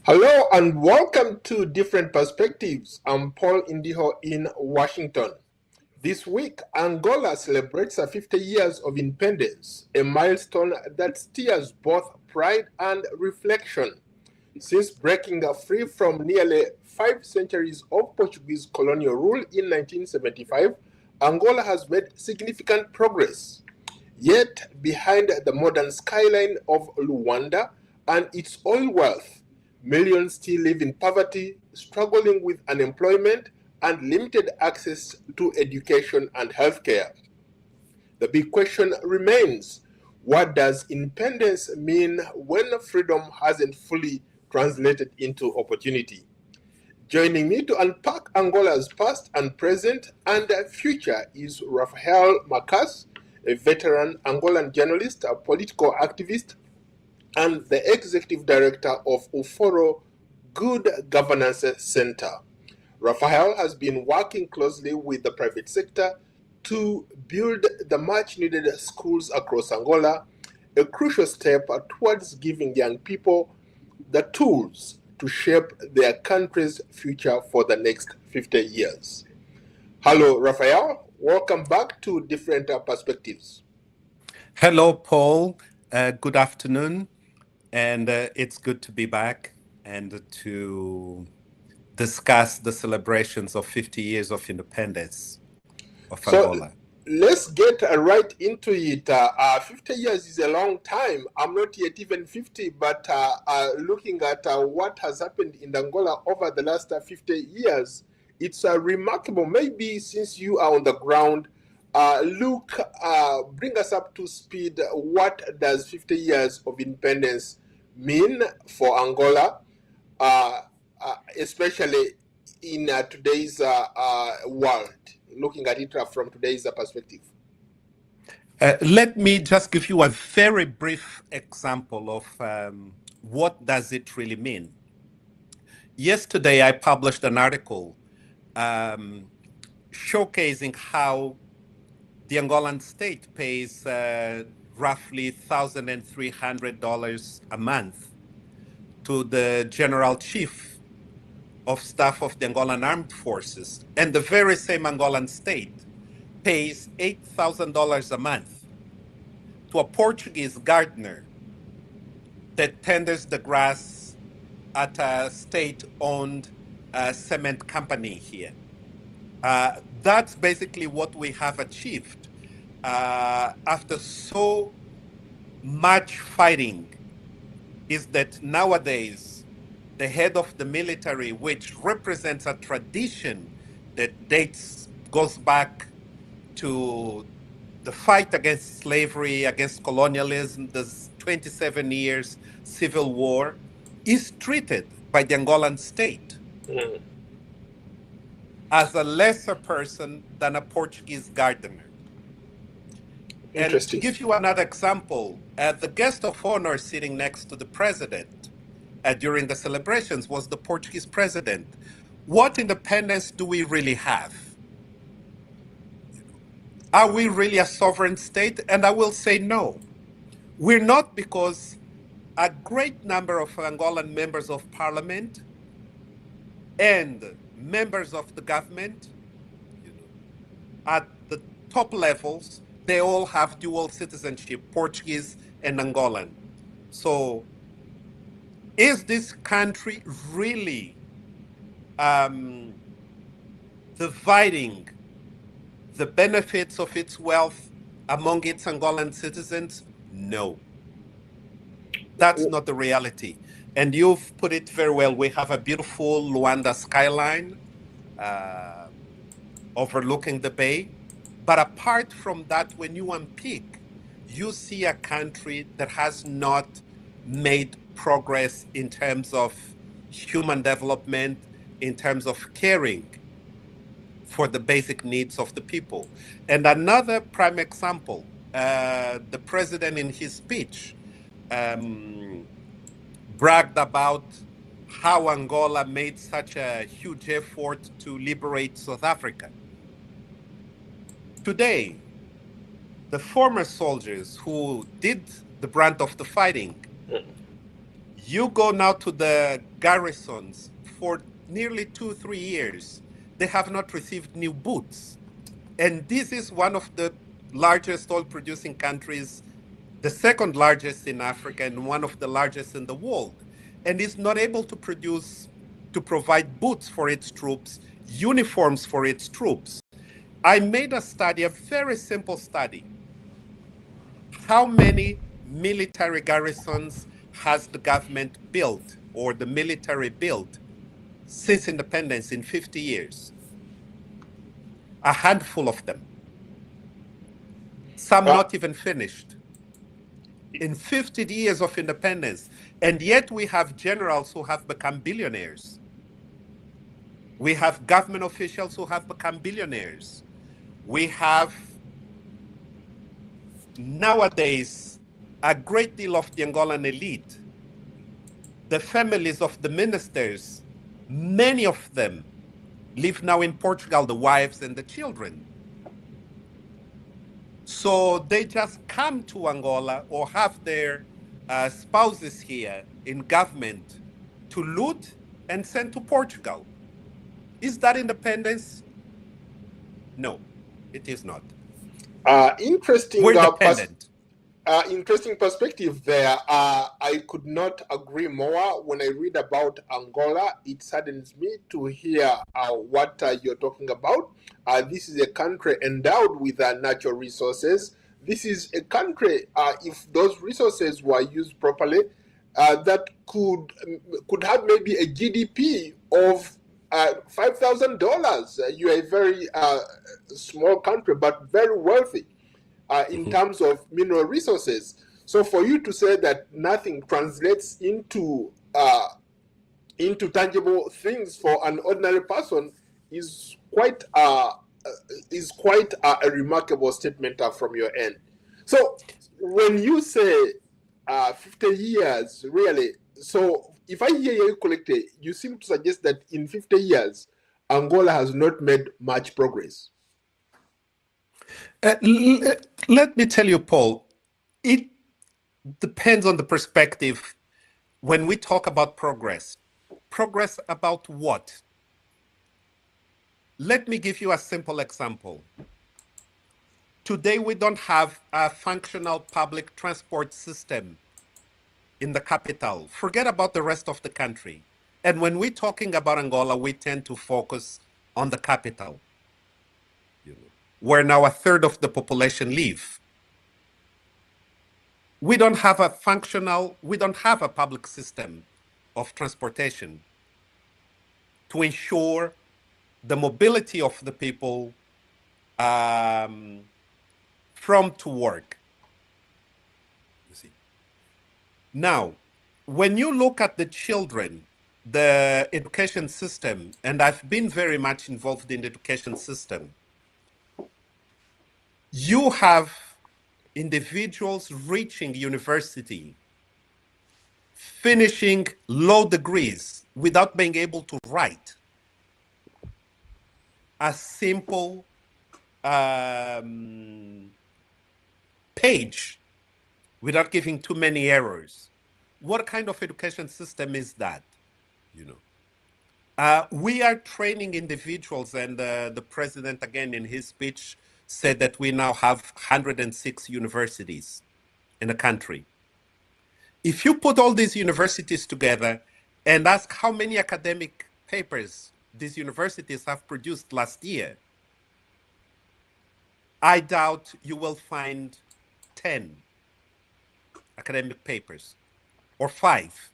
Hello and welcome to Different Perspectives. I'm Paul Indiho in Washington. This week, Angola celebrates her 50 years of independence, a milestone that stirs both pride and reflection. Since breaking free from nearly 5 centuries of Portuguese colonial rule in 1975, Angola has made significant progress. Yet, behind the modern skyline of Luanda and its oil wealth, millions still live in poverty, struggling with unemployment and limited access to education and healthcare. The big question remains, what does independence mean when freedom hasn't fully translated into opportunity? Joining me to unpack Angola's past and present and future is Rafael Marcus, a veteran Angolan journalist, a political activist, and the executive director of Uforo Good Governance Center. Rafael has been working closely with the private sector to build the much-needed schools across Angola, a crucial step towards giving young people the tools to shape their country's future for the next 50 years. Hello, Rafael. Welcome back to Different Perspectives. Hello, Paul. Good afternoon. And it's good to be back and to discuss the celebrations of 50 years of independence of Angola. Let's get right into it. 50 years is a long time. I'm not yet even 50, but looking at what has happened in Angola over the last 50 years, it's remarkable. Maybe since you are on the ground, Luke, bring us up to speed. What does 50 years of independence mean for Angola, especially in today's world, looking at it from today's perspective? Let me just give you a very brief example of what does it really mean. Yesterday, I published an article showcasing how the Angolan state pays roughly $1,300 a month to the General Chief of Staff of the Angolan Armed Forces. And the very same Angolan state pays $8,000 a month to a Portuguese gardener that tenders the grass at a state-owned cement company here. That's basically what we have achieved after so much fighting, is that nowadays the head of the military, which represents a tradition that goes back to the fight against slavery, against colonialism, the 27 years civil war, is treated by the Angolan state as a lesser person than a Portuguese gardener. And to give you another example, the guest of honor sitting next to the president during the celebrations was the Portuguese president. What independence do we really have? Are we really a sovereign state? And I will say no. We're not, because a great number of Angolan members of parliament and members of the government at the top levels, they all have dual citizenship, Portuguese and Angolan. So is this country really dividing the benefits of its wealth among its Angolan citizens? No. That's not the reality. And you've put it very well. We have a beautiful Luanda skyline overlooking the bay. But apart from that, when you unpick, you see a country that has not made progress in terms of human development, in terms of caring for the basic needs of the people. And another prime example, the president in his speech bragged about how Angola made such a huge effort to liberate South Africa. Today, the former soldiers who did the brunt of the fighting, you go now to the garrisons for nearly 2, 3 years, they have not received new boots. And this is one of the largest oil producing countries, the second largest in Africa and one of the largest in the world, and is not able to provide boots for its troops, uniforms for its troops. I made a study, a very simple study. How many military garrisons has the government built or the military built since independence in 50 years? A handful of them. Some not even finished. In 50 years of independence. And yet we have generals who have become billionaires. We have government officials who have become billionaires. We have nowadays a great deal of the Angolan elite. The families of the ministers, many of them live now in Portugal, the wives and the children. So they just come to Angola or have their spouses here in government to loot and send to Portugal. Is that independence? No, it is not. Interesting. We're dependent. Interesting perspective there. I could not agree more. When I read about Angola, it saddens me to hear what you're talking about. This is a country endowed with natural resources. This is a country, if those resources were used properly, that could have maybe a GDP of $5,000. You are a very small country, but very wealthy. In terms of mineral resources. So for you to say that nothing translates into tangible things for an ordinary person is quite a remarkable statement from your end. So when you say 50 years, really, so if I hear you correctly, you seem to suggest that in 50 years, Angola has not made much progress. Let me tell you, Paul, it depends on the perspective. When we talk about progress about what? Let me give you a simple example. Today, we don't have a functional public transport system in the capital. Forget about the rest of the country. And when we're talking about Angola, we tend to focus on the capital, where now a third of the population live. We don't have a public system of transportation to ensure the mobility of the people from to work. You see. Now, when you look at the children, the education system, and I've been very much involved in the education system, you have individuals reaching university, finishing low degrees without being able to write a simple page without giving too many errors. What kind of education system is that? We are training individuals, and the president, again, in his speech, said that we now have 106 universities in the country. If you put all these universities together and ask how many academic papers these universities have produced last year, I doubt you will find 10 academic papers or 5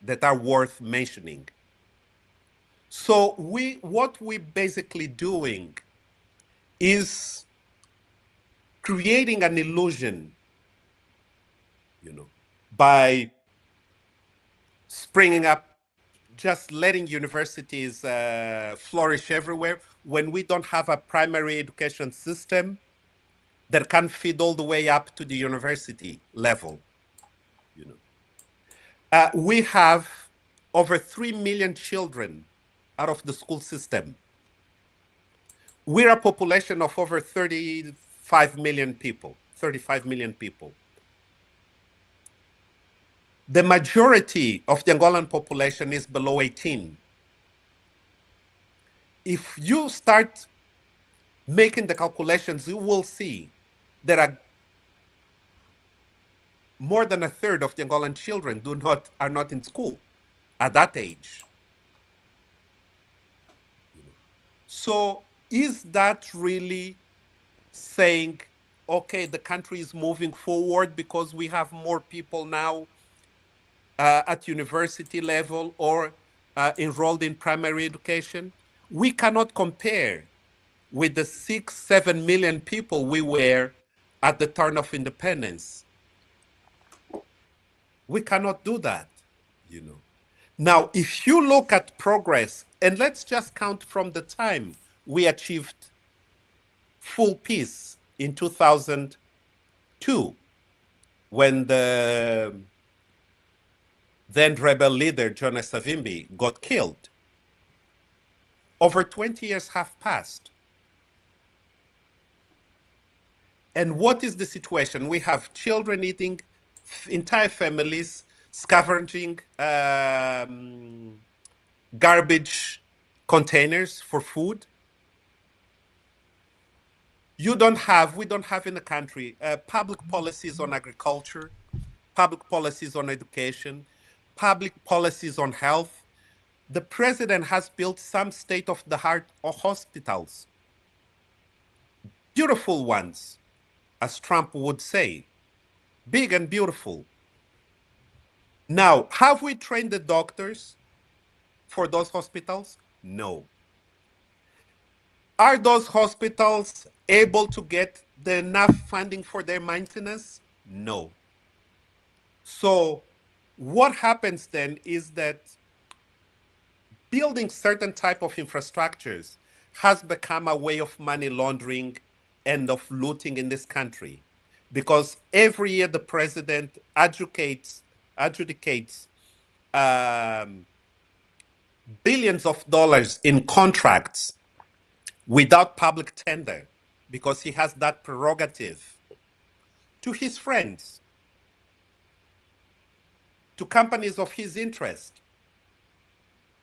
that are worth mentioning. So what we're basically doing is creating an illusion, by springing up, just letting universities flourish everywhere when we don't have a primary education system that can feed all the way up to the university level. We have over 3 million children out of the school system. We're a population of over 35 million people, 35 million people. The majority of the Angolan population is below 18. If you start making the calculations, you will see that more than a third of the Angolan children are not in school at that age. So is that really saying, okay, the country is moving forward because we have more people now at university level or enrolled in primary education? We cannot compare with the 6-7 million people we were at the turn of independence. We cannot do that, you know. Now, if you look at progress, and let's just count from the time we achieved full peace in 2002, when the then rebel leader, Jonas Savimbi, got killed. Over 20 years have passed. And what is the situation? We have children eating, entire families scavenging garbage containers for food. We don't have in the country public policies on agriculture, public policies on education, public policies on health. The president has built some state-of-the-art hospitals, beautiful ones, as Trump would say, big and beautiful. Now, have we trained the doctors for those hospitals? No. Are those hospitals able to get enough funding for their maintenance? No. So what happens then is that building certain type of infrastructures has become a way of money laundering and of looting in this country, because every year the president adjudicates billions of dollars in contracts without public tender, because he has that prerogative, to his friends, to companies of his interest,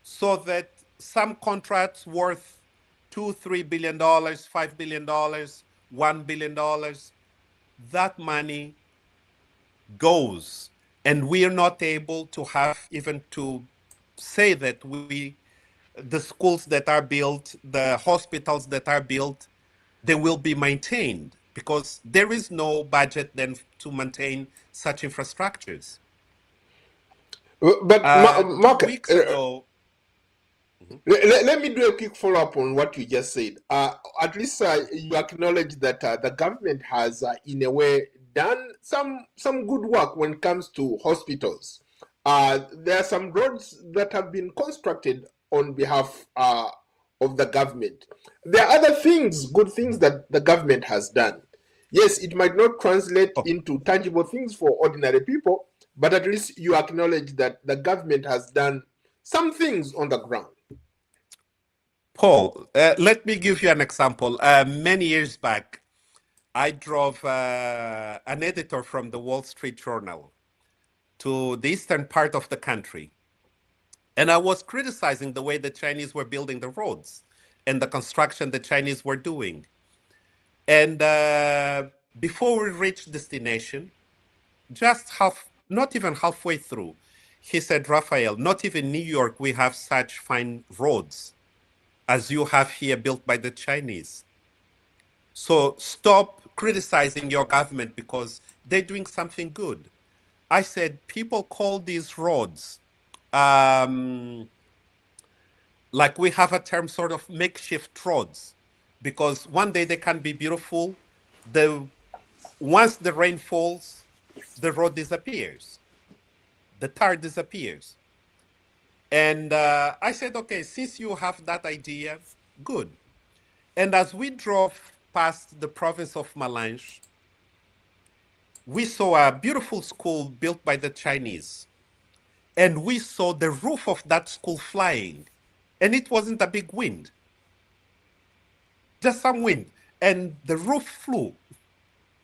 so that some contracts worth $2-3 billion, $5 billion, $1 billion, that money goes, and we are not able to have even to say that the schools that are built, the hospitals that are built, they will be maintained, because there is no budget then to maintain such infrastructures. But Mark, 2 weeks ago, let me do a quick follow-up on what you just said. At least you acknowledge that the government has, in a way, done some good work when it comes to hospitals. There are some roads that have been constructed on behalf of the government. There are other things, good things that the government has done. Yes, it might not translate into tangible things for ordinary people, but at least you acknowledge that the government has done some things on the ground. Paul, let me give you an example. Many years back, I drove an editor from the Wall Street Journal to the eastern part of the country. And I was criticizing the way the Chinese were building the roads and the construction the Chinese were doing. And before we reached destination, not even halfway through, he said, Raphael, not even New York, we have such fine roads as you have here built by the Chinese. So stop criticizing your government because they're doing something good. I said, people call these roads, like we have a term, sort of makeshift roads, because one day they can be beautiful. Once the rain falls, the road disappears. The tar disappears. And I said, okay, since you have that idea, good. And as we drove past the province of Malange, we saw a beautiful school built by the Chinese. And we saw the roof of that school flying. And it wasn't a big wind, just some wind. And the roof flew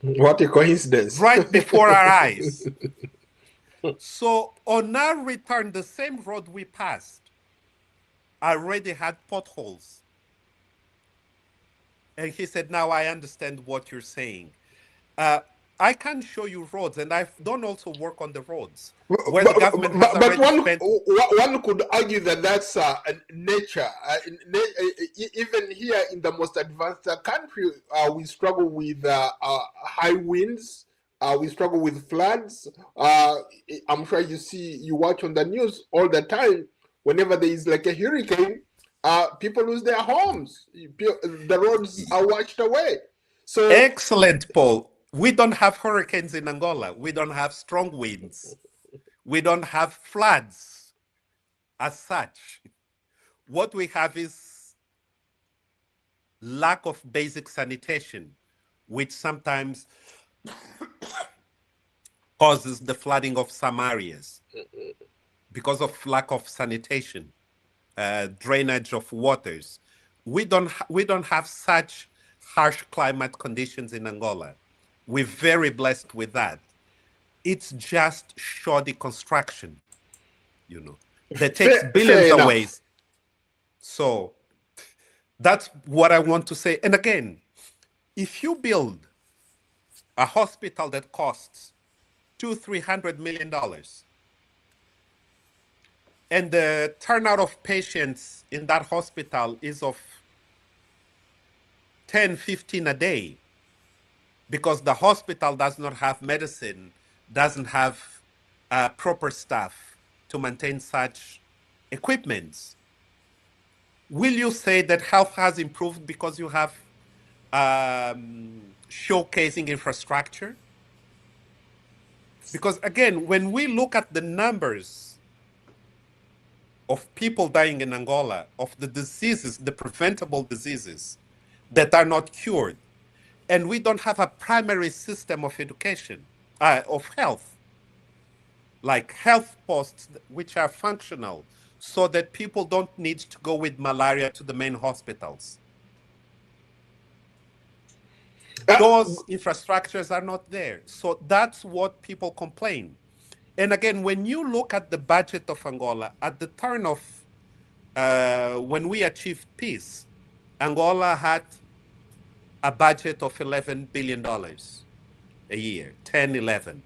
What a coincidence. right before our eyes. So on our return, the same road we passed already had potholes. And he said, now I understand what you're saying. I can show you roads, and I've done also work on the roads where the government has But already spent. one could argue that that's nature. Even here in the most advanced country, we struggle with high winds. We struggle with floods. I'm sure you watch on the news all the time. Whenever there is like a hurricane, people lose their homes. The roads are washed away. So Excellent, Paul. We don't have hurricanes in Angola. We don't have strong winds. We don't have floods as such. What we have is lack of basic sanitation, which sometimes causes the flooding of some areas because of lack of sanitation, drainage of waters. We don't have such harsh climate conditions in Angola. We're very blessed with that. It's just shoddy construction, that takes billions of ways. So that's what I want to say. And again, if you build a hospital that costs $200-300 million, and the turnout of patients in that hospital is of 10-15 a day, because the hospital does not have medicine, doesn't have proper staff to maintain such equipments. Will you say that health has improved because you have showcasing infrastructure? Because again, when we look at the numbers of people dying in Angola, of the diseases, the preventable diseases that are not cured, and we don't have a primary system of education, of health, like health posts which are functional so that people don't need to go with malaria to the main hospitals. Those infrastructures are not there. So that's what people complain. And again, when you look at the budget of Angola, at the turn of when we achieved peace, Angola had a budget of $11 billion a year, 10, 11.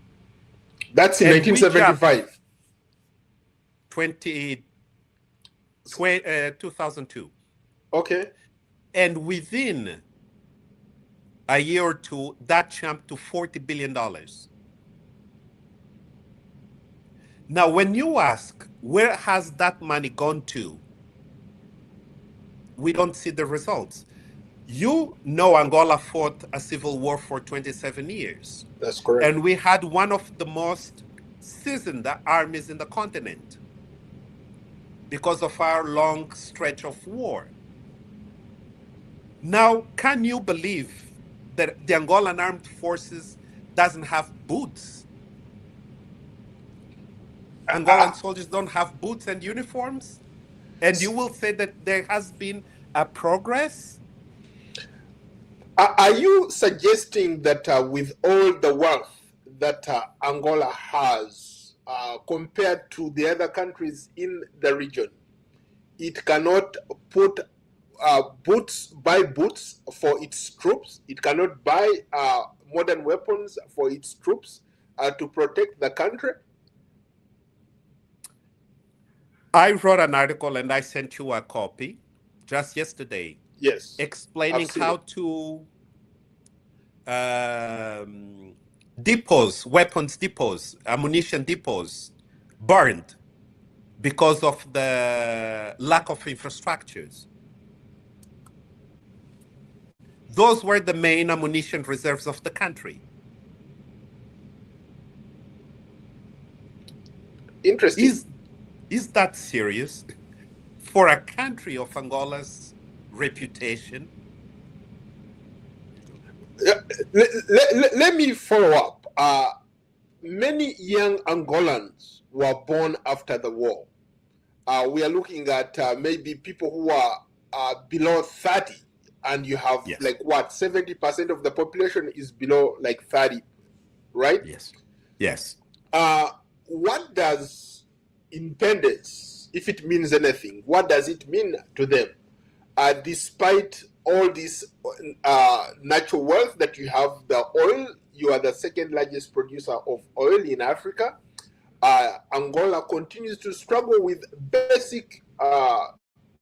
That's in 1975. 2002. Okay. And within a year or two, that jumped to $40 billion. Now, when you ask, where has that money gone to? We don't see the results. Angola fought a civil war for 27 years. That's correct. And we had one of the most seasoned armies in the continent because of our long stretch of war. Now, can you believe that the Angolan armed forces doesn't have boots? Angolan soldiers don't have boots and uniforms? And you will say that there has been a progress? Are you suggesting that with all the wealth that Angola has compared to the other countries in the region, it cannot buy boots for its troops? It cannot buy modern weapons for its troops to protect the country? I wrote an article and I sent you a copy just yesterday. Yes. Explaining how to weapons depots, ammunition depots burned because of the lack of infrastructures. Those were the main ammunition reserves of the country. Interesting. Is that serious for a country of Angola's reputation? Let me follow up. Many young Angolans were born after the war. We are looking at maybe people who are below 30, and you have Yes. like what, 70% of the population is below like 30, right? Yes. Yes. What does independence, if it means anything, what does it mean to them? Despite all this natural wealth that you have, the oil, you are the second largest producer of oil in Africa. Angola continues to struggle with basic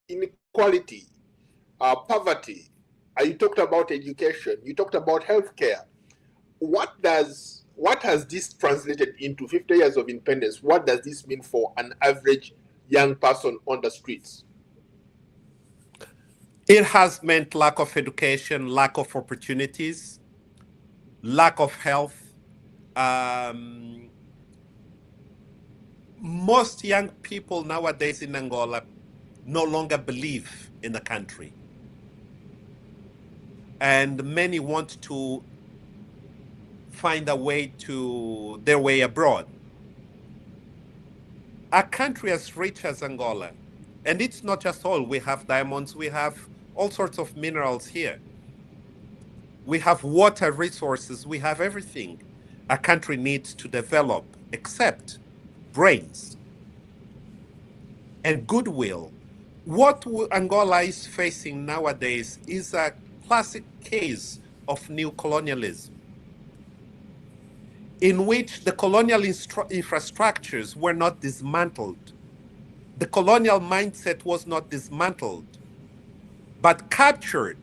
inequality, poverty. You talked about education. You talked about healthcare. What has this translated into 50 years of independence? What does this mean for an average young person on the streets? It has meant lack of education, lack of opportunities, lack of health. Most young people nowadays in Angola no longer believe in the country. And many want to find a way to their way abroad. A country as rich as Angola, and it's not just oil, we have diamonds, we have all sorts of minerals here. We have water resources, we have everything a country needs to develop, except brains and goodwill. What Angola is facing nowadays is a classic case of new colonialism, in which the colonial infrastructures were not dismantled. The colonial mindset was not dismantled, but captured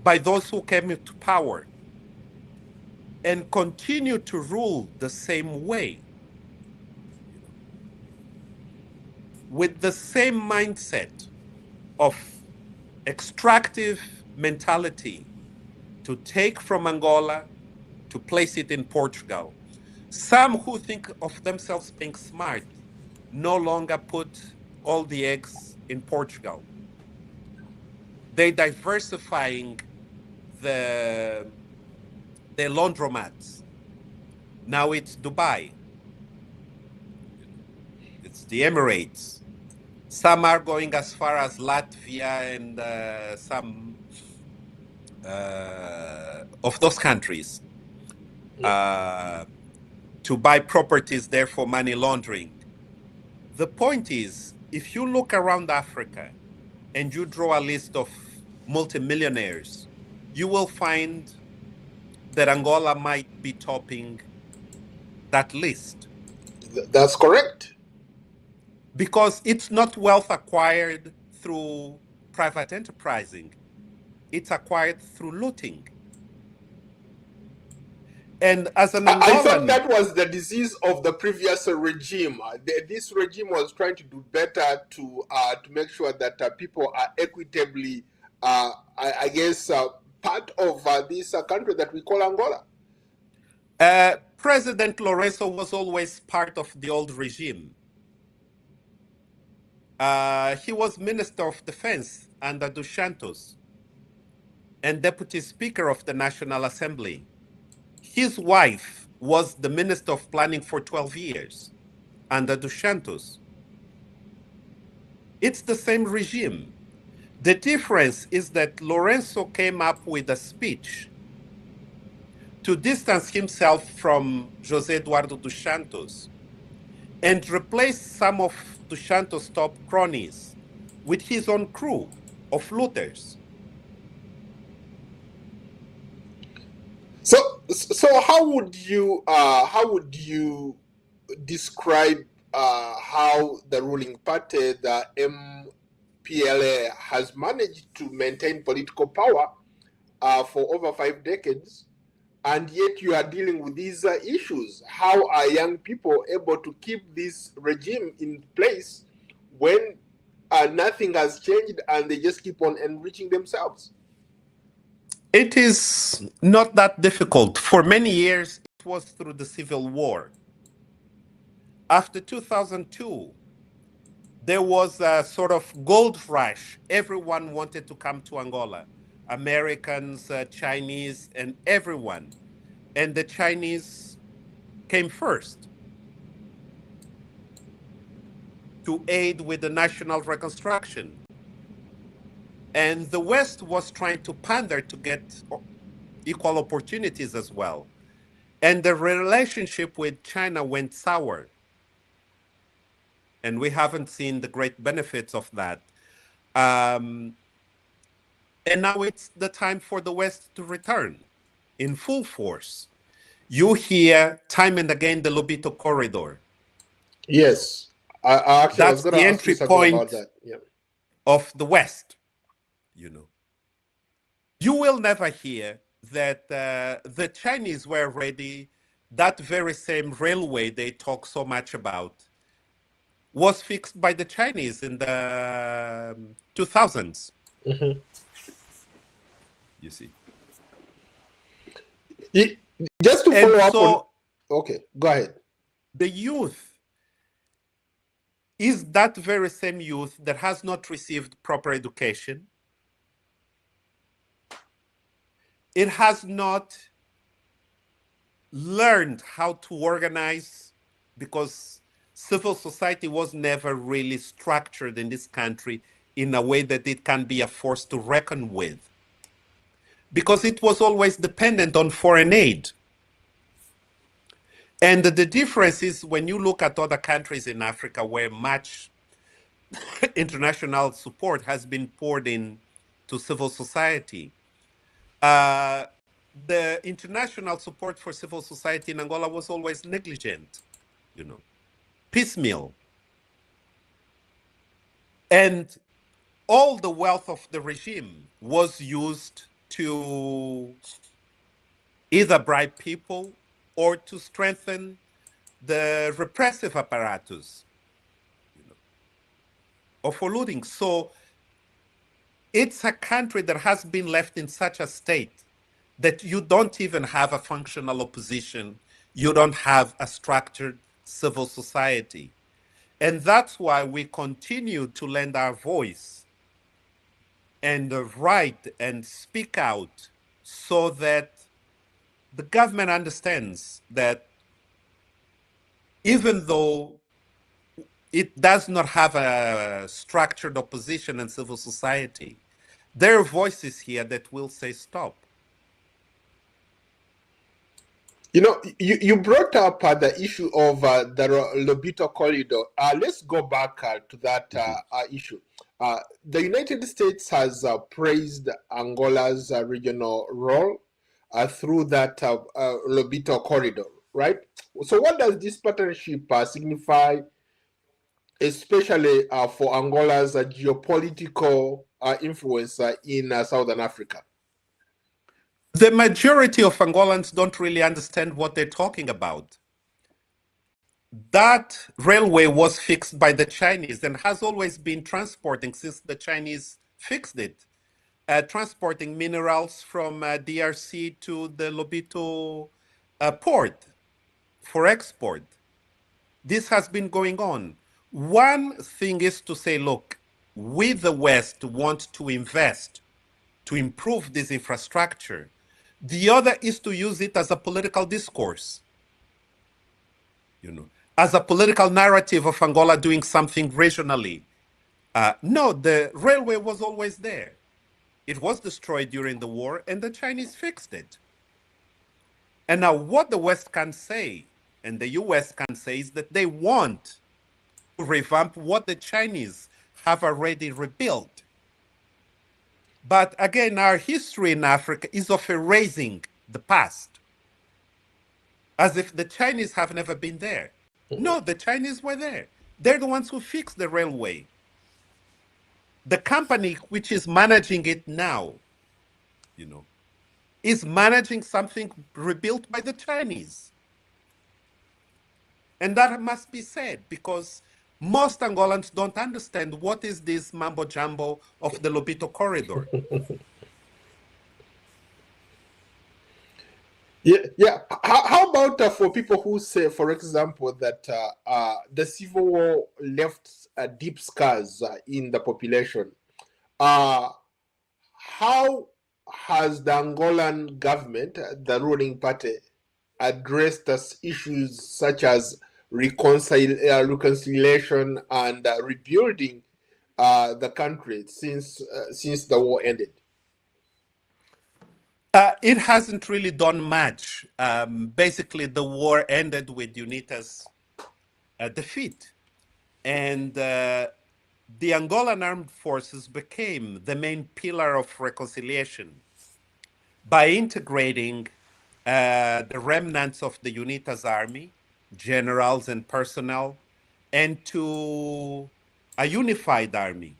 by those who came into power and continue to rule the same way, with the same mindset of extractive mentality to take from Angola to place it in Portugal. Some who think of themselves being smart no longer put all the eggs in Portugal. They're diversifying the laundromats. Now it's Dubai. It's the Emirates. Some are going as far as Latvia and some of those countries to buy properties there for money laundering. The point is, if you look around Africa and you draw a list of multimillionaires, you will find that Angola might be topping that list. That's correct. Because it's not wealth acquired through private enterprising. It's acquired through looting. And as an Angolan... I thought that was the disease of the previous regime. This regime was trying to do better to make sure that people are equitably, I guess, part of this country that we call Angola. President Lorenzo was always part of the old regime. He was Minister of Defense under Dos Santos and Deputy Speaker of the National Assembly. His wife was the Minister of Planning for 12 years under Dos Santos. It's the same regime. The difference is that Lorenzo came up with a speech to distance himself from José Eduardo dos Santos and replace some of dos Santos' top cronies with his own crew of looters. So how would you describe how the ruling party, the MPLA, has managed to maintain political power for over 5 decades, and yet you are dealing with these issues? How are young people able to keep this regime in place when nothing has changed and they just keep on enriching themselves? It is not that difficult. For many years, it was through the civil war. After 2002, there was a sort of gold rush. Everyone wanted to come to Angola. Americans, Chinese, and everyone. And the Chinese came first. to aid with the national reconstruction. And the West was trying to pander to get equal opportunities as well. And the relationship with China went sour. And we haven't seen the great benefits of that. And now it's the time for the West to return in full force. You hear time and again the Lobito corridor. Yes. I actually was That's going the to ask you entry something about point that. Yeah. of the West. You will never hear that the Chinese were ready. That very same railway they talk so much about was fixed by the Chinese in the 2000s. Mm-hmm. You see. Just to follow up on. Okay, go ahead. The youth is that very same youth that has not received proper education. It has not learned how to organize, because civil society was never really structured in this country in a way that it can be a force to reckon with, because it was always dependent on foreign aid. And the difference is when you look at other countries in Africa where much international support has been poured in to civil society, the international support for civil society in Angola was always negligent, piecemeal. And all the wealth of the regime was used to either bribe people or to strengthen the repressive apparatus of looting. So it's a country that has been left in such a state that you don't even have a functional opposition. You don't have a structured civil society. And that's why we continue to lend our voice and write and speak out, so that the government understands that even though it does not have a structured opposition and civil society, there are voices here that will say stop. You brought up the issue of the Lobito corridor. Let's go back to that issue. The United States has praised Angola's regional role through that Lobito corridor, right? So what does this partnership signify, especially for Angola's geopolitical influence in Southern Africa? The majority of Angolans don't really understand what they're talking about. That railway was fixed by the Chinese and has always been transporting, since the Chinese fixed it, transporting minerals from DRC to the Lobito port for export. This has been going on. One thing is to say, look, we, the West, want to invest to improve this infrastructure. The other is to use it as a political discourse, as a political narrative of Angola doing something regionally. No, the railway was always there. It was destroyed during the war, and the Chinese fixed it. And now what the West can say, and the US can say, is that they want to revamp what the Chinese have already rebuilt. But again, our history in Africa is of erasing the past, as if the Chinese have never been there. No, the Chinese were there. They're the ones who fixed the railway. The company which is managing it now, is managing something rebuilt by the Chinese. And that must be said, because most Angolans don't understand what is this mambo jumbo of the Lobito corridor. Yeah. How about for people who say, for example, that the civil war left deep scars in the population? How has the Angolan government, the ruling party, addressed issues such as reconciliation and rebuilding the country since the war ended? It hasn't really done much. Basically, the war ended with UNITA's defeat. And the Angolan armed forces became the main pillar of reconciliation by integrating the remnants of the UNITA's army, generals and personnel, into a unified army.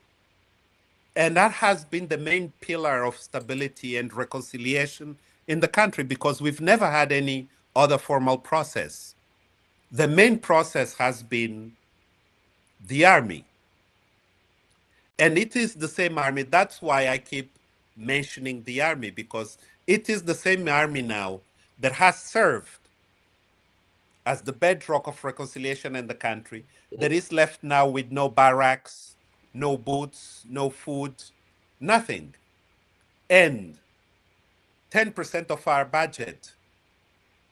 And that has been the main pillar of stability and reconciliation in the country because we've never had any other formal process. The main process has been the army. And it is the same army. That's why I keep mentioning the army, because it is the same army now that has served as the bedrock of reconciliation in the country, that is left now with no barracks, no boots, no food, nothing. And 10% of our budget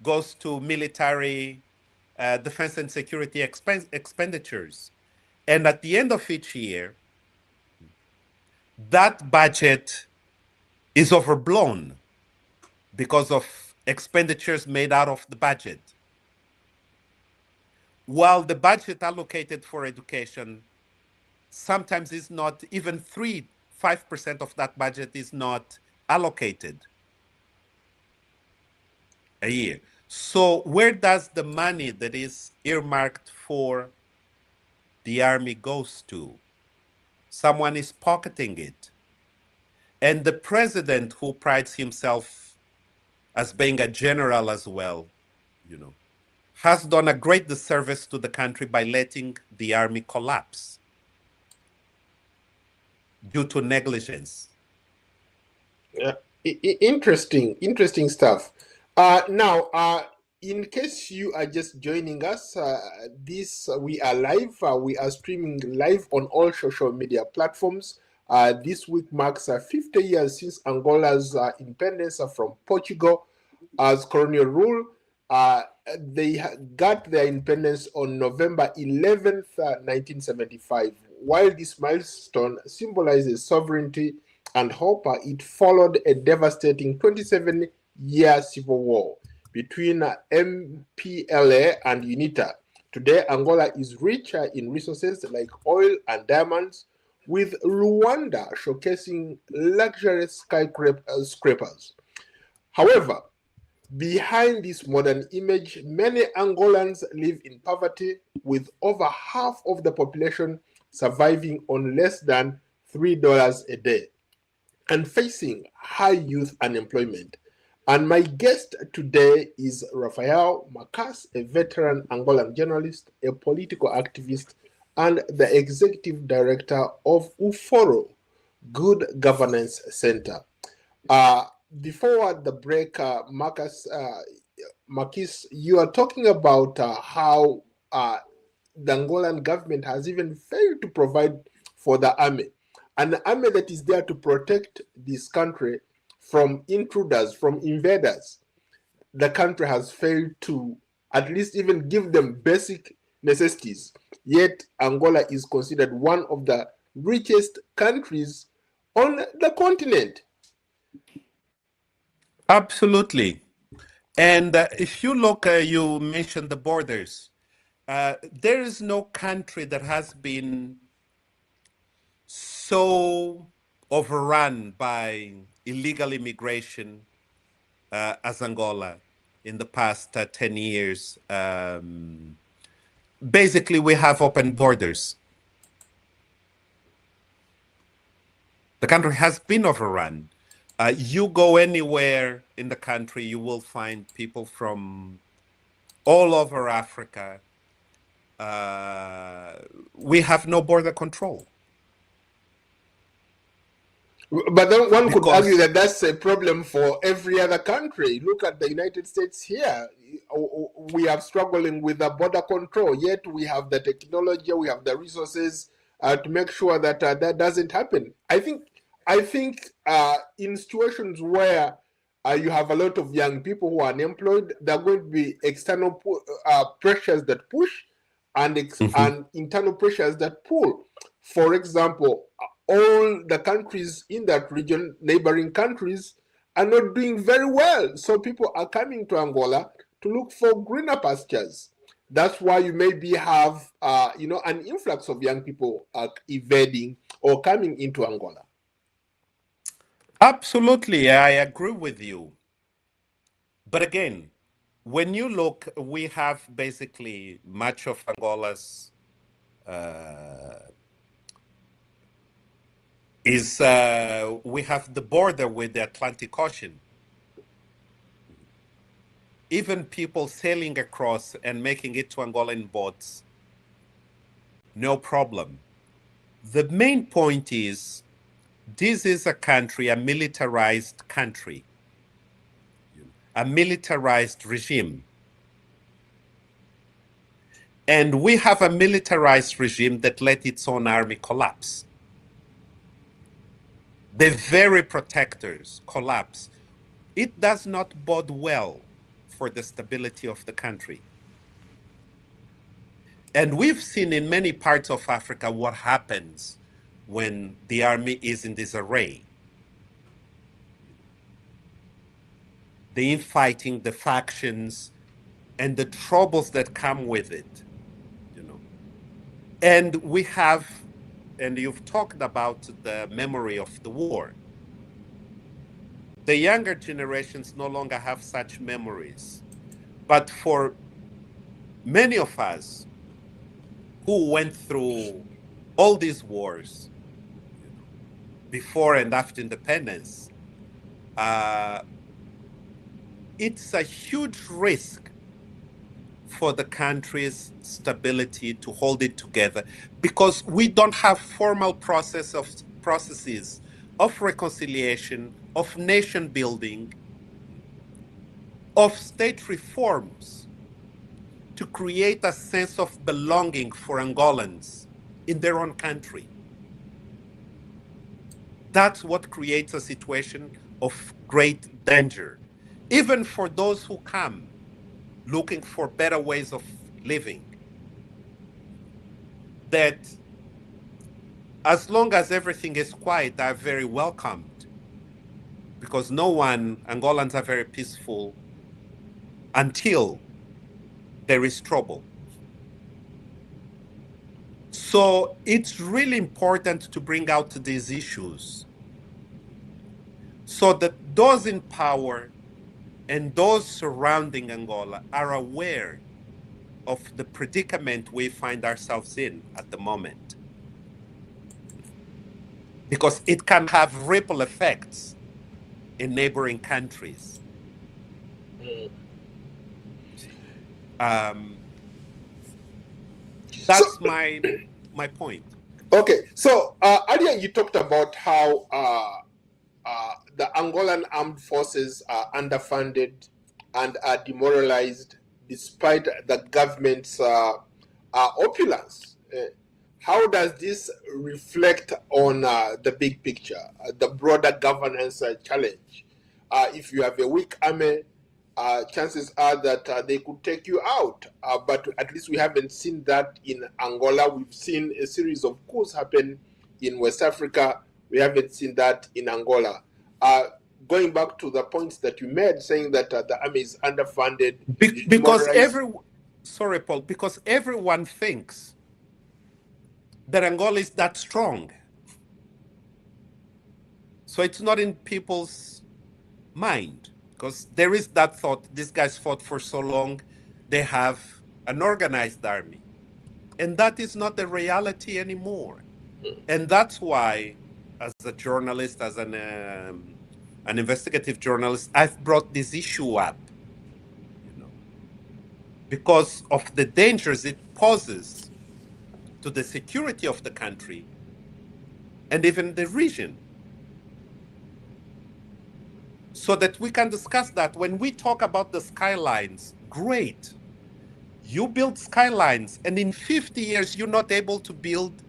goes to military defense and security expenditures. And at the end of each year, that budget is overblown because of expenditures made out of the budget. While the budget allocated for education sometimes is not even 5% of that budget is not allocated a year. So where does the money that is earmarked for the army goes to? Someone is pocketing it. And the president, who prides himself as being a general as well, has done a great disservice to the country by letting the army collapse due to negligence. Yeah, interesting stuff. Now, in case you are just joining us, we are live. We are streaming live on all social media platforms. This week marks 50 years since Angola's independence from Portugal as colonial rule. They got their independence on November 11th, 1975. While this milestone symbolizes sovereignty and hope, it followed a devastating 27-year civil war between MPLA and UNITA. Today, Angola is richer in resources like oil and diamonds, with Rwanda showcasing luxurious skyscrapers. However, behind this modern image, many Angolans live in poverty, with over half of the population surviving on less than $3 a day and facing high youth unemployment. And my guest today is Rafael Macas, a veteran Angolan journalist, a political activist, and the executive director of UFORO, Good Governance Center. Before the break, Marcus, you are talking about how the Angolan government has even failed to provide for the army, an army that is there to protect this country from intruders, from invaders. The country has failed to at least even give them basic necessities. Yet Angola is considered one of the richest countries on the continent. Absolutely. And if you look, you mentioned the borders. There is no country that has been so overrun by illegal immigration as Angola in the past 10 years. Basically, we have open borders. The country has been overrun. You go anywhere in the country, you will find people from all over Africa. We have no border control. But then one could argue that that's a problem for every other country. Look at the United States here. We are struggling with the border control, yet we have the technology, we have the resources to make sure that that doesn't happen. I think in situations where you have a lot of young people who are unemployed, there are going to be external pressures that push and Mm-hmm. and internal pressures that pull. For example, all the countries in that region, neighboring countries, are not doing very well. So people are coming to Angola to look for greener pastures. That's why you maybe have, an influx of young people evading or coming into Angola. Absolutely, I agree with you. But again, when you look, we have basically much of Angola's we have the border with the Atlantic Ocean. Even people sailing across and making it to Angola in boats, no problem. The main point is this is a country, a militarized country, a militarized regime. And we have a militarized regime that let its own army collapse. The very protectors collapse. It does not bode well for the stability of the country. And we've seen in many parts of Africa what happens when the army is in disarray. The infighting, the factions, and the troubles that come with it, you know. And we have, and you've talked about the memory of the war. The younger generations no longer have such memories. But for many of us who went through all these wars, before and after independence, uh, it's a huge risk for the country's stability to hold it together because we don't have formal processes of reconciliation, of nation building, of state reforms to create a sense of belonging for Angolans in their own country. That's what creates a situation of great danger, even for those who come looking for better ways of living. That as long as everything is quiet, are very welcomed because Angolans are very peaceful until there is trouble. So it's really important to bring out these issues so that those in power and those surrounding Angola are aware of the predicament we find ourselves in at the moment. Because it can have ripple effects in neighboring countries. Um, So, that's my point. okay, so earlier you talked about how the Angolan armed forces are underfunded and are demoralized despite the government's opulence. How does this reflect on the big picture, the broader governance challenge? If you have a weak army, chances are that they could take you out. But at least we haven't seen that in Angola. We've seen a series of coups happen in West Africa. We haven't seen that in Angola. Uh, Going back to the points that you made, saying that the army is underfunded, Because demoralized. sorry, Paul, because everyone thinks that Angola is that strong. So it's not in people's mind because there is that thought these guys fought for so long, they have an organized army. And that is not the reality anymore. And that's why, as a journalist, as an investigative journalist, I've brought this issue up, because of the dangers it poses to the security of the country and even the region. So that we can discuss that when we talk about the skylines, great. You build skylines, and in 50 years, you're not able to build,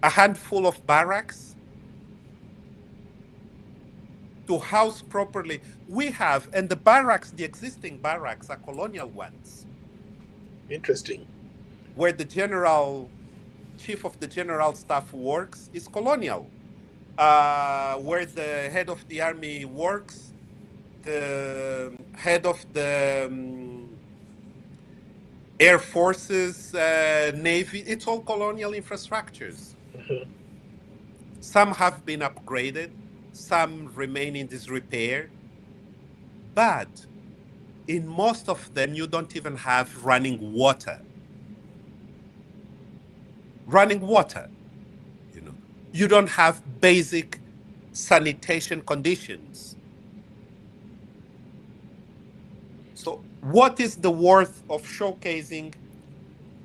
a handful of barracks to house properly. We have, and the barracks, the existing barracks are colonial ones. Interesting. Where the general chief of the general staff works is colonial. Where the head of the army works, the head of the air forces, navy, it's all colonial infrastructures. Mhm. Some have been upgraded, some remain in disrepair, but in most of them, you don't even have running water. Running water, you know. You don't have basic sanitation conditions. So what is the worth of showcasing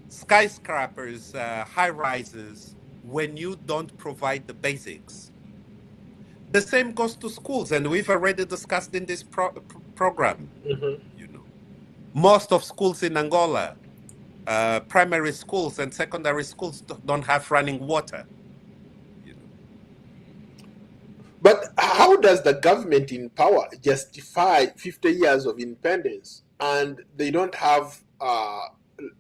skyscrapers, high rises, when you don't provide the basics? The same goes to schools, and we've already discussed in this program. Mhm. You know, most of schools in Angola, primary schools and secondary schools don't have running water. You know, But how does the government in power justify 50 years of independence and they don't have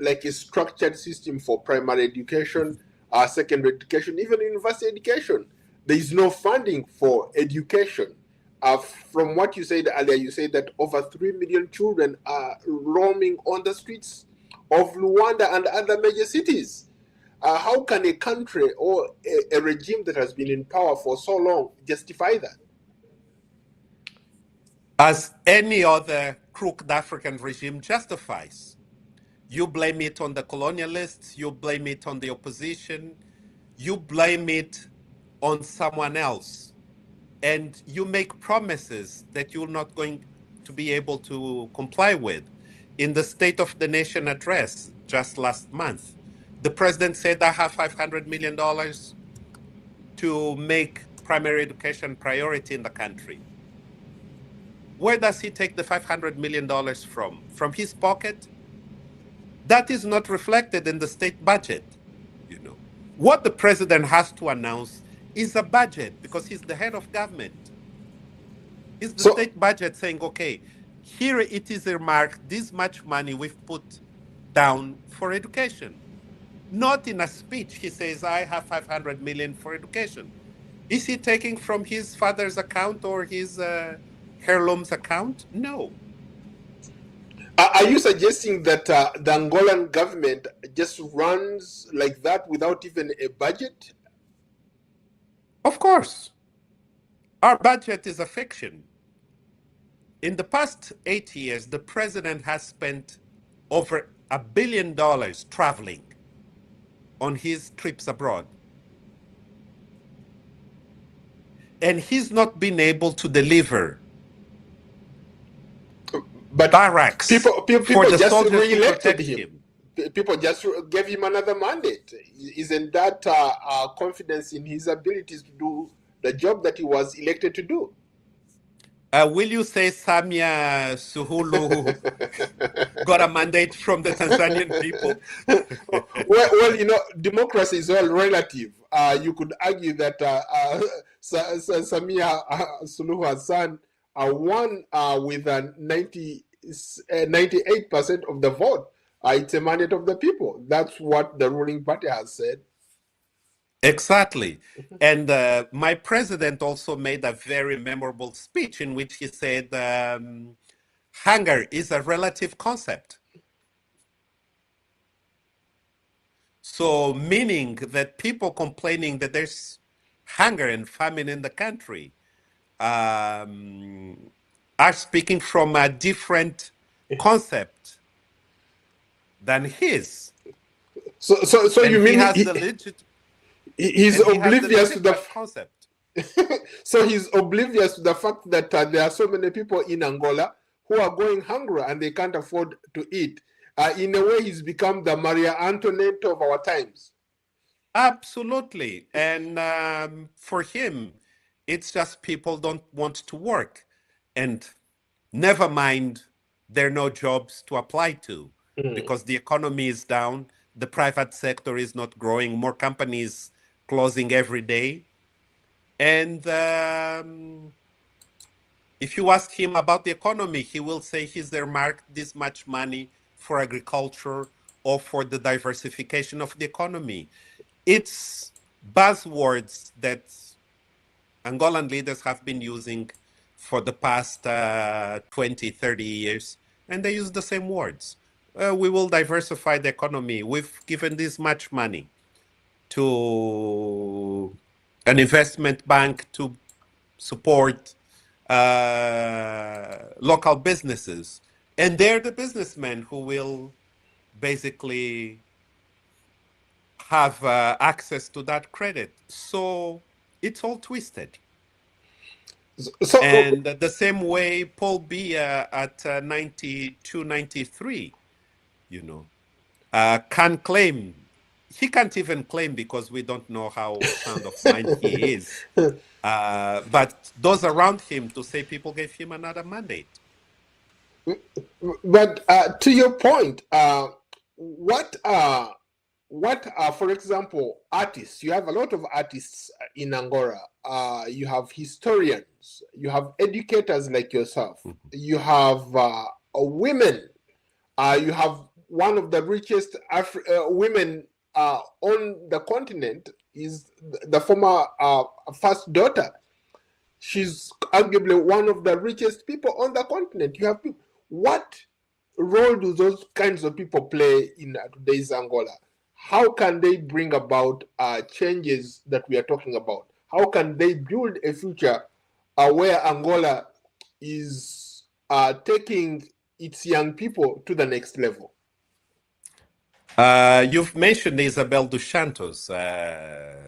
like a structured system for primary education, secondary education, even university education? There is no funding for education. From what you said earlier, you said that over 3 million children are roaming on the streets of Luanda and other major cities. How can a country or a regime that has been in power for so long justify that? as any other crooked African regime justifies. You blame it on the colonialists, you blame it on the opposition, you blame it on someone else, and you make promises that you're not going to be able to comply with. In the State of the Nation address just last month, the president said, I have $500 million to make primary education priority in the country. Where does he take the $500 million from? From his pocket? That is not reflected in the state budget. You know, what the president has to announce is a budget because he's the head of government. Is the So, state budget saying, okay, here it is earmarked, this much money we've put down for education. Not in a speech, he says, I have 500 million for education. Is he taking from his father's account or his heirloom's account? No. are you suggesting that the Angolan government just runs like that without even a budget? Of course, our budget is a fiction. In the past 8 years, the president has spent over $1 billion traveling on his trips abroad. And he's not been able to deliver But barracks for people the just soldiers to re-elected protect him. him. People just gave him another mandate. Isn't that confidence in his abilities to do the job that he was elected to do? Will you say Samia Suhulu got a mandate from the Tanzanian people? Well, you know, democracy is all relative. You could argue that Samia Suluhu Hassan won with a 98% of the vote. It's a mandate of the people. That's what the ruling party has said. Exactly. And my president also made a very memorable speech in which he said, hunger is a relative concept. So, meaning that people complaining that there's hunger and famine in the country are speaking from a different concept than his. So And you he mean has the legit he's and he has the oblivious to the legitimate concept. so he's oblivious to the fact that there are so many people in Angola who are going hungry and they can't afford to eat. In a way, he's become the Maria Antoinette of our times. Absolutely. And for him, it's just people don't want to work. And never mind, there are no jobs to apply to Mm. because the economy is down, the private sector is not growing, more companies closing every day. And if you ask him about the economy, he will say he's earmarked this much money for agriculture or for the diversification of the economy. It's buzzwords that Angolan leaders have been using for the past 20, 30 years, and they use the same words. We will diversify the economy. We've given this much money to an investment bank to support local businesses. And they're the businessmen who will basically have access to that credit. So it's all twisted. So, And the same way Paul Biya at 92, 93, can claim, he can't even claim because we don't know how sound of mind he is. But those around him to say people gave him another mandate. but to your point, what are, for example, artists? You have a lot of artists in Angola. You have historians. You have educators like yourself. You have women. You have one of the richest women on the continent is the former first daughter. She's arguably one of the richest people on the continent. You have people. What role do those kinds of people play in today's Angola? How can they bring about changes that we are talking about? How can they build a future where Angola is taking its young people to the next level? You've mentioned Isabel dos Santos, the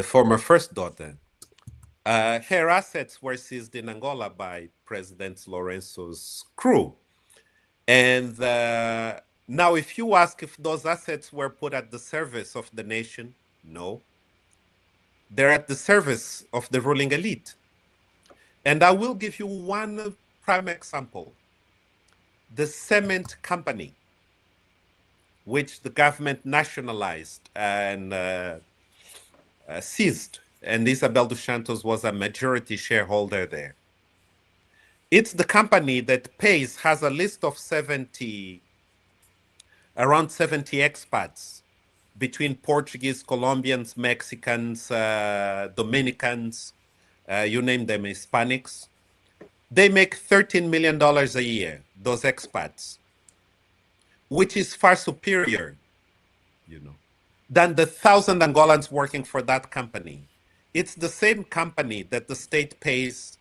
former first daughter. Her assets were seized in Angola by President Lourenço's crew. And now, if you ask if those assets were put at the service of the nation, no. They're at the service of the ruling elite. And I will give you one prime example. The cement company, which the government nationalized and seized, and Isabel dos Santos was a majority shareholder there. It's the company that has a list of around 70 expats between Portuguese, Colombians, Mexicans, Dominicans, you name them, Hispanics. They make $13 million a year, those expats, which is far superior, than the 1,000 Angolans working for that company. It's the same company that the state pays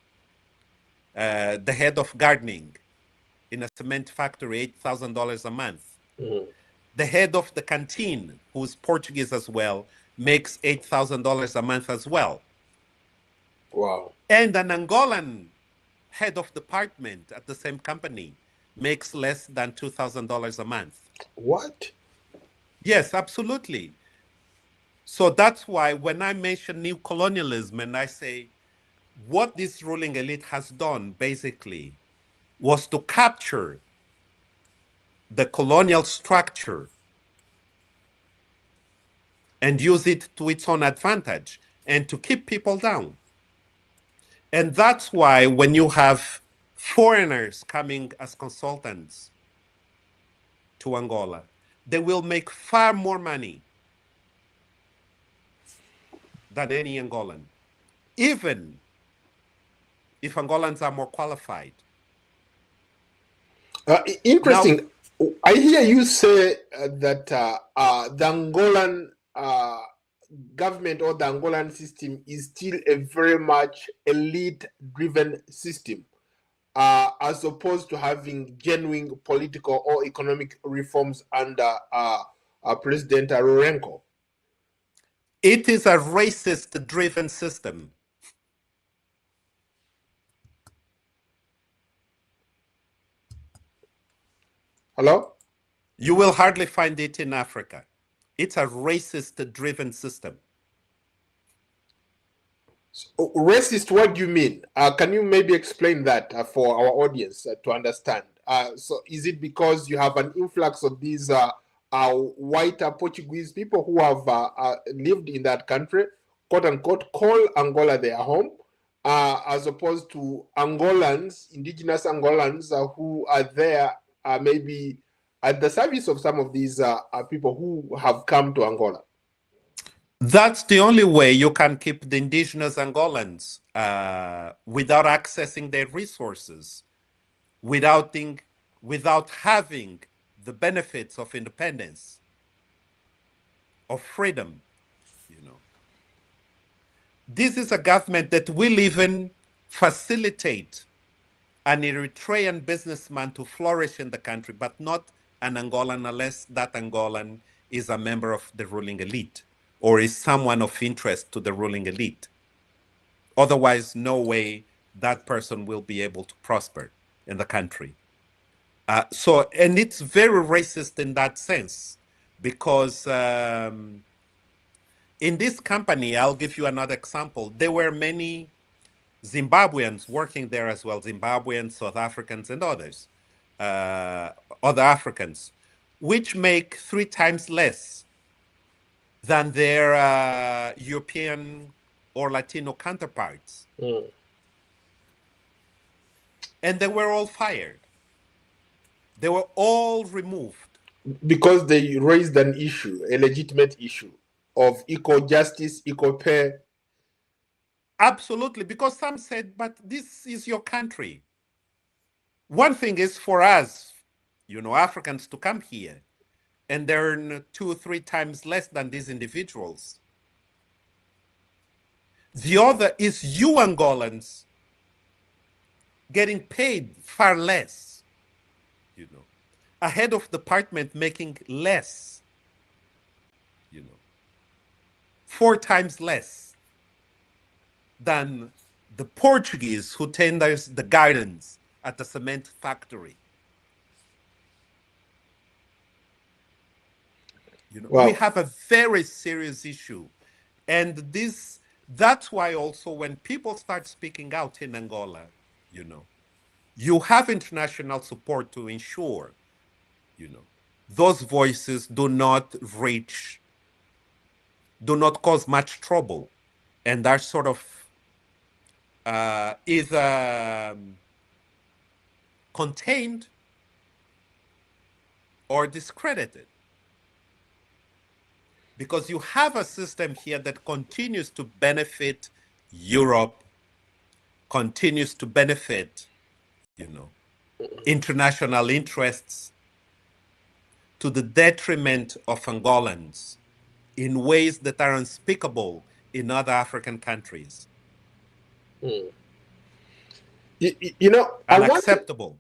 the head of gardening in a cement factory $8,000 a month. Mm-hmm. The head of the canteen, who's Portuguese as well, makes $8,000 a month as well. Wow. And an Angolan head of department at the same company makes less than $2,000 a month. What? Yes, absolutely. So that's why when I mention new colonialism and I say what this ruling elite has done basically was to capture the colonial structure and use it to its own advantage and to keep people down. And that's why when you have foreigners coming as consultants to Angola, they will make far more money than any Angolan, even if Angolans are more qualified. Interesting. Now, I hear you say that the Angolan government or the Angolan system is still a very much elite-driven system, as opposed to having genuine political or economic reforms under President Lourenço. It is a racist-driven system. Hello? You will hardly find it in Africa. It's a racist-driven system. So, racist, what do you mean? Can you maybe explain that for our audience to understand? So is it because you have an influx of these white Portuguese people who have lived in that country, quote unquote, call Angola their home, as opposed to Angolans, indigenous Angolans who are there maybe at the service of some of these people who have come to Angola. That's the only way you can keep the indigenous Angolans without accessing their resources, without having the benefits of independence, of freedom. This is a government that will even facilitate an Eritrean businessman to flourish in the country, but not an Angolan unless that Angolan is a member of the ruling elite or is someone of interest to the ruling elite. Otherwise, no way that person will be able to prosper in the country. And it's very racist in that sense, because in this company, I'll give you another example. There were many Zimbabweans working there as well, Zimbabweans, South Africans, and others, other Africans, which make 3 times less than their European or Latino counterparts. And they were all fired. They were all removed. Because they raised an issue, a legitimate issue of equal justice, equal pay. Absolutely, because some said, but this is your country. One thing is for us, Africans to come here and earn 2 or 3 times less than these individuals. The other is you Angolans getting paid far less, a head of department making less, 4 times less than the Portuguese who tenders the gardens at the cement factory. Wow. We have a very serious issue. And that's why also when people start speaking out in Angola, you have international support to ensure, those voices do not cause much trouble, and are sort of either contained or discredited. Because you have a system here that continues to benefit Europe, continues to benefit, international interests, to the detriment of Angolans in ways that are unspeakable in other African countries. Unacceptable.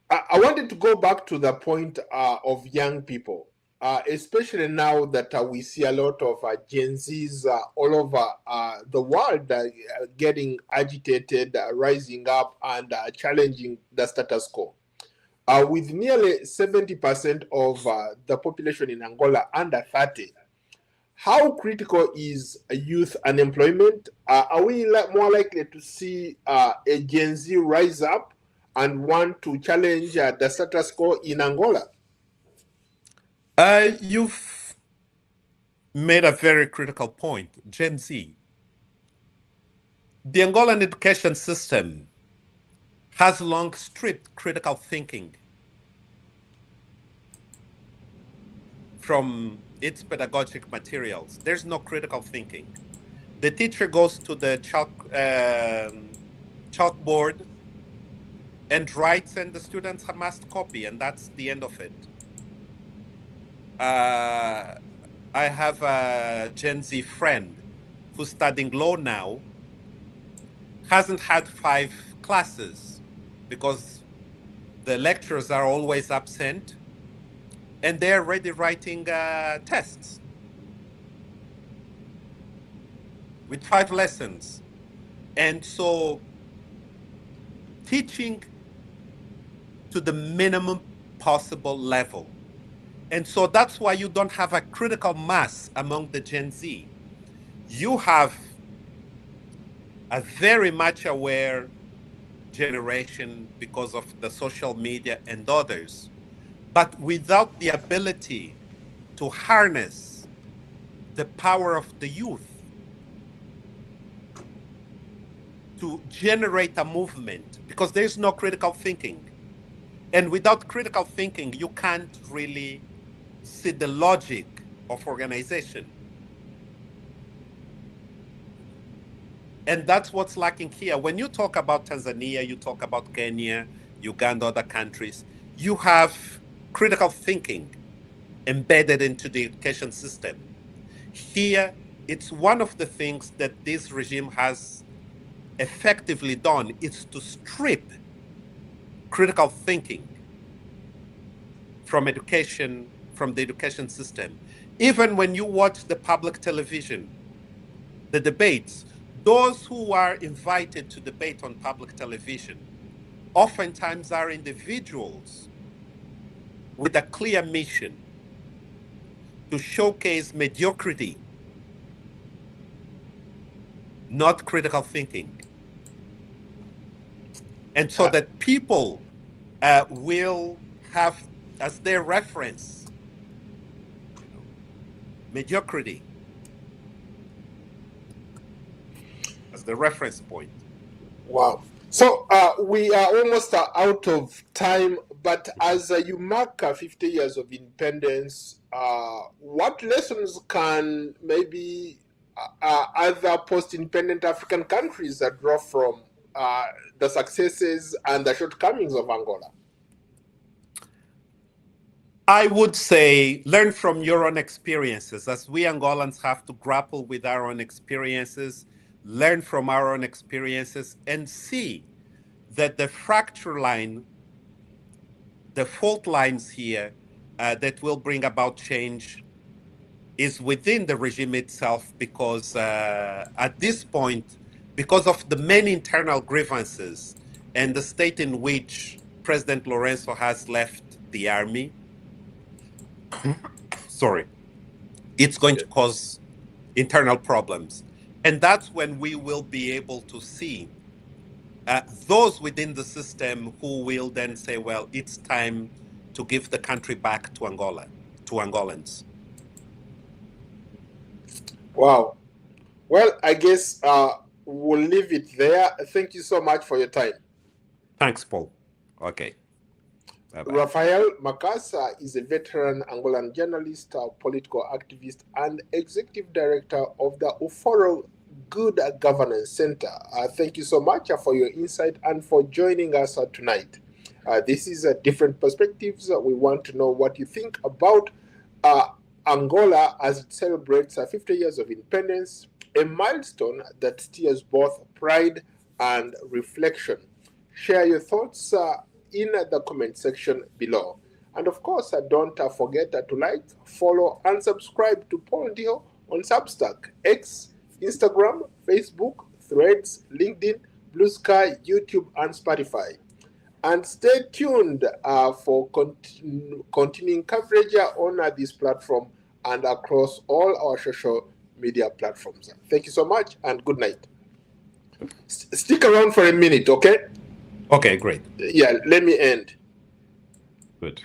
I wanted to go back to the point of young people, especially now that we see a lot of Gen Zs all over the world getting agitated, rising up, and challenging the status quo. With nearly 70% of the population in Angola under 30, how critical is youth unemployment? Are we more likely to see a Gen Z rise up and want to challenge the status quo in Angola? You've made a very critical point. Gen Z. The Angolan education system has long stripped critical thinking from its pedagogic materials. There's no critical thinking. The teacher goes to the chalkboard and writes, and the students must copy, and that's the end of it. I have a Gen Z friend who's studying law now, hasn't had 5 classes because the lecturers are always absent, and they're already writing tests with 5 lessons. And so teaching to the minimum possible level. And so that's why you don't have a critical mass among the Gen Z. You have a very much aware generation because of the social media and others, but without the ability to harness the power of the youth to generate a movement because there's no critical thinking. And without critical thinking, you can't really see the logic of organization. And that's what's lacking here. When you talk about Tanzania, you talk about Kenya, Uganda, other countries, you have critical thinking embedded into the education system. Here, it's one of the things that this regime has effectively done is to strip critical thinking from education, from the education system. Even when you watch the public television, the debates, those who are invited to debate on public television oftentimes are individuals with a clear mission to showcase mediocrity, not critical thinking. And so that people will have as their reference mediocrity as the reference point. Wow. So we are almost out of time, but as you mark 50 years of independence, what lessons can maybe other post-independent African countries draw from the successes and the shortcomings of Angola? I would say learn from your own experiences, as we Angolans have to grapple with our own experiences, learn from our own experiences, and see that the fracture line, the fault lines here that will bring about change is within the regime itself, because at this point, because of the many internal grievances and the state in which President Lorenzo has left the army, sorry, it's going to cause internal problems. And that's when we will be able to see those within the system who will then say, well, it's time to give the country back to Angola, to Angolans. Wow. Well, I guess we'll leave it there. Thank you so much for your time. Thanks, Paul. Okay. Bye-bye. Rafael Macasa is a veteran Angolan journalist, political activist, and executive director of the Uforo Good Governance Center. Thank you so much for your insight and for joining us tonight. This is Different Perspectives. We want to know what you think about Angola as it celebrates 50 years of independence, a milestone that stirs both pride and reflection. Share your thoughts in the comment section below. And of course, don't forget to like, follow, and subscribe to Paul Ndiho on Substack, X, Instagram, Facebook, Threads, LinkedIn, Blue Sky, YouTube, and Spotify. And stay tuned for continuing coverage on this platform and across all our social media platforms. Thank you so much and good night. Stick around for a minute, okay? Okay, great. Yeah, let me end. Good.